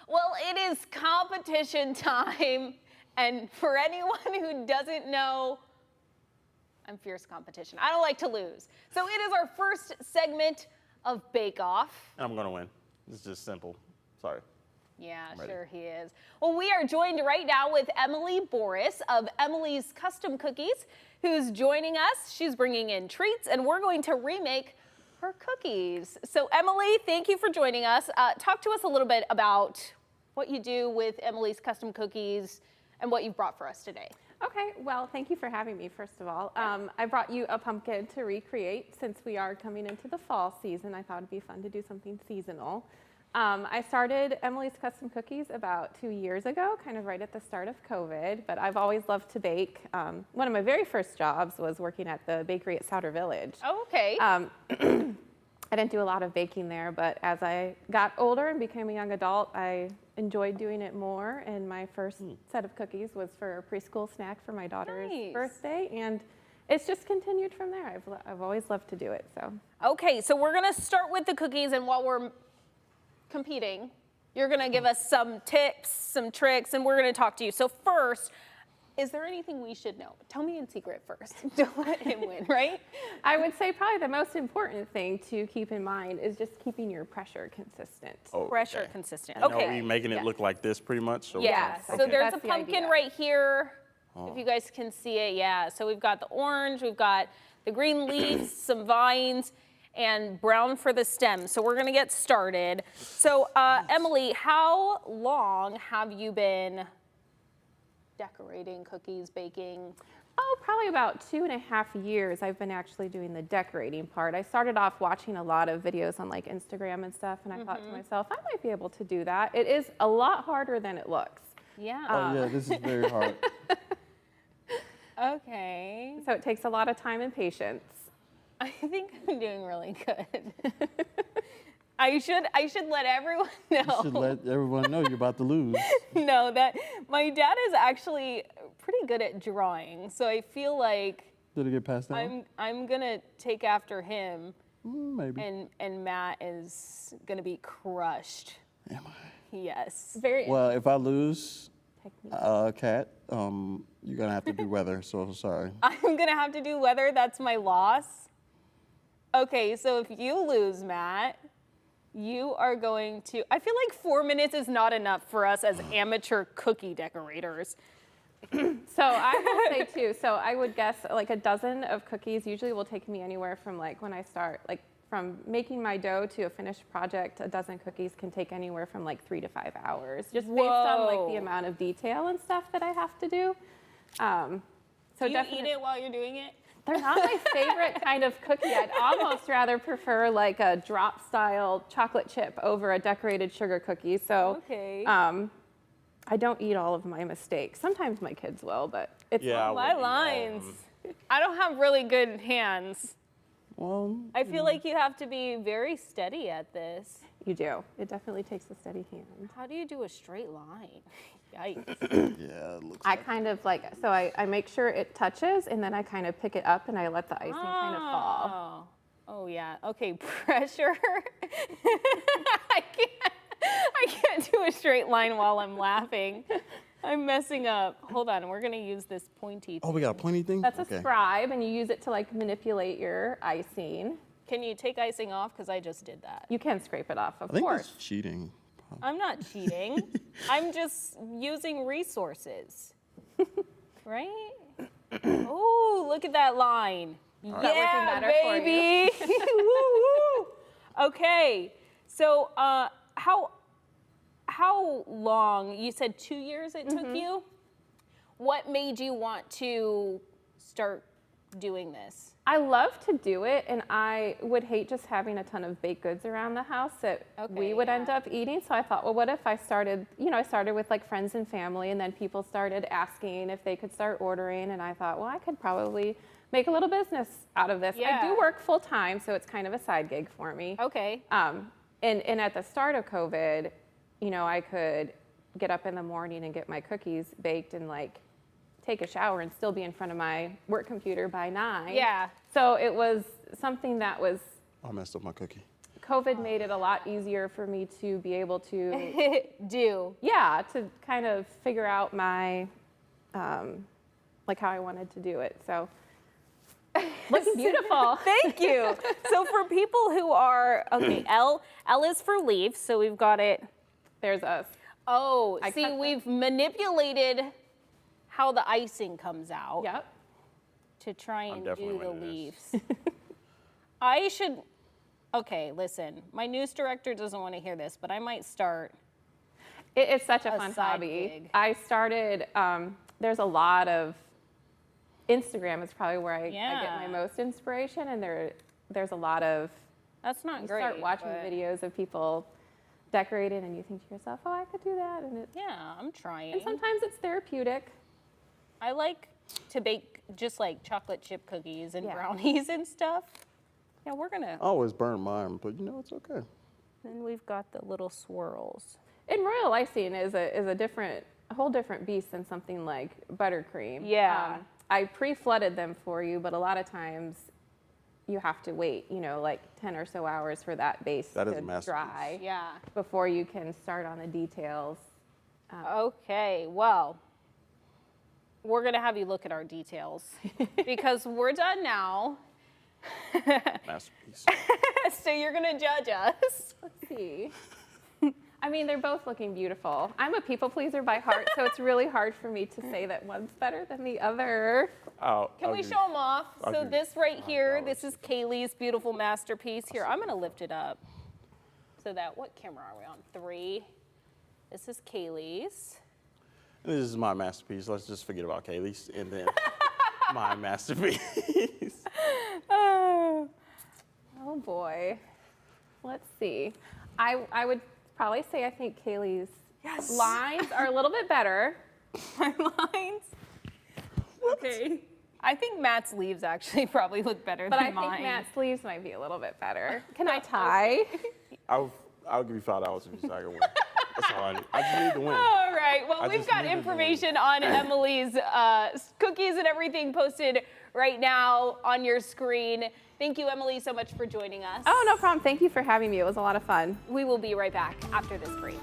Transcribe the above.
Well, it is competition time, and for anyone who doesn't know, I'm fierce competition. I don't like to lose. So it is our first segment of Bake Off. I'm gonna win. It's just simple. Sorry. Yeah, sure he is. Well, we are joined right now with Emily Boris of Emily's Custom Cookies, who's joining us. She's bringing in treats, and we're going to remake her cookies. So Emily, thank you for joining us. Talk to us a little bit about what you do with Emily's Custom Cookies and what you've brought for us today. Okay, well, thank you for having me, first of all. I brought you a pumpkin to recreate. Since we are coming into the fall season, I thought it'd be fun to do something seasonal. I started Emily's Custom Cookies about 2 years ago, kind of right at the start of COVID, but I've always loved to bake. One of my very first jobs was working at the bakery at Souter Village. Oh, okay. I didn't do a lot of baking there, but as I got older and became a young adult, I enjoyed doing it more, and my first set of cookies was for a preschool snack for my daughter's birthday, and it's just continued from there. I've always loved to do it, so. Okay, so we're gonna start with the cookies, and while we're competing, you're gonna give us some tips, some tricks, and we're gonna talk to you. So first, is there anything we should know? Tell me in secret first. Don't let him win, right? I would say probably the most important thing to keep in mind is just keeping your pressure consistent. Pressure consistent. And Okay. are we making it look like this pretty much? So Yeah, Okay. so there's That's a the pumpkin idea. right here, if you guys can see it, yeah. So we've got the orange, we've got the green leaves, some vines, and brown for the stem. So we're gonna get started. So Emily, how long have you been decorating cookies, baking? Oh, probably about 2.5 years I've been actually doing the decorating part. I started off watching a lot of videos on like Instagram and stuff, and I thought to myself, I might be able to do that. It is a lot harder than it looks. Yeah. Oh yeah, this is very hard. Okay. So it takes a lot of time and patience. I think I'm doing really good. I should let everyone know. You should let everyone know you're about to lose. No, that my dad is actually pretty good at drawing, so I feel like Did it get passed down? I'm gonna take after him, Maybe. and Matt is gonna be crushed. Am I? Yes. Very Well, if I lose, technique. Kat, you're gonna have to do weather. So sorry. I'm gonna have to do weather. That's my loss. Okay, so if you lose, Matt, you are going to. I feel like 4 minutes is not enough for us as amateur cookie decorators. So I will say too, so I would guess like a dozen of cookies usually will take me anywhere from like when I start, like from making my dough to a finished project, a dozen cookies can take anywhere from like 3 to 5 hours, just based on like the amount of detail and stuff that I have to do. So Do you eat it while you're doing it? They're not my favorite kind of cookie. I'd almost rather prefer like a drop style chocolate chip over a decorated sugar cookie. So Okay. I don't eat all of my mistakes. Sometimes my kids will, but it's Yeah, I My wouldn't eat all of lines. them. I don't have really good hands. Well, I feel like you have to be very steady at this. You do. It definitely takes a steady hand. How do you do a straight line? Yikes. yeah, it looks. I kind of like, so I make sure it touches and then I kind of pick it up and I let the icing kind of fall. Oh yeah. Okay, pressure. I can't do a straight line while I'm laughing. I'm messing up. Hold on, we're gonna use this pointy Oh, we got a pointy thing. That's okay. a scribe and you use it to like manipulate your icing. Can you take icing off? Because I just did that. You can scrape it off, of I think course. that's cheating. I'm not cheating. I'm just using resources. Right? Oh, look at that line. that Yeah, working better for you? baby. Woo, woo. Okay, so how long? You said 2 years it took you? What made you want to start doing this? I love to do it, and I would hate just having a ton of baked goods around the house that we would end up eating. So I thought, well, what if I started, I started with like friends and family, and then people started asking if they could start ordering, and I thought, well, I could probably make a little business out of this. Yeah. I do work full time, so it's kind of a side gig for me. Okay. And at the start of COVID, I could get up in the morning and get my cookies baked and like take a shower and still be in front of my work computer by 9. Yeah. So it was something that was I messed up my cookie. COVID made it a lot easier for me to be able to to kind of figure out my like how I wanted to do it. So looking beautiful. Thank you. So for people who are, okay, L is for leaf, so we've got it. There's us. Oh, see, we've manipulated how the icing comes out. Yep. To try and do the leaves. Okay, listen, my news director doesn't want to hear this, but I might start. It's such a fun hobby. Gig. I started, there's a lot of, Instagram is probably where I get my most inspiration, and there's a lot of, that's not you great. start watching videos of people decorating and you think to yourself, oh, I could do that. And I'm trying. And sometimes it's therapeutic. I like to bake just like chocolate chip cookies and brownies and stuff. Yeah, we're gonna. I always burn mine, but it's okay. Then we've got the little swirls. And royal icing is a whole different beast than something like buttercream. Yeah. I pre-flooded them for you, but a lot of times you have to wait, like 10 or so hours for that base to dry. Yeah. Before you can start on the details. Okay, well, we're gonna have you look at our details because we're done now. Masterpiece. So you're gonna judge us. Let's see. I mean, they're both looking beautiful. I'm a people pleaser by heart, so it's really hard for me to say that one's better than the other. Can we show them off? So this right here, this is Caylee's beautiful masterpiece. Here, I'm gonna lift it up so that, what camera are we on? 3. This is Caylee's. This is my masterpiece. Let's just forget about Caylee's and then my masterpiece. Oh boy. Let's see. I would probably say I think Caylee's lines are a little bit better. My lines? Okay. I think Matt's leaves actually probably look better than mine. But I think Matt's sleeves might be a little bit better. Can I tie? I'll give you $5 if you say I can win. That's all I need. I just need to win. All right. Well, we've got information on Emily's cookies and everything posted right now on your screen. Thank you, Emily, so much for joining us. Oh, no problem. Thank you for having me. It was a lot of fun. We will be right back after this break.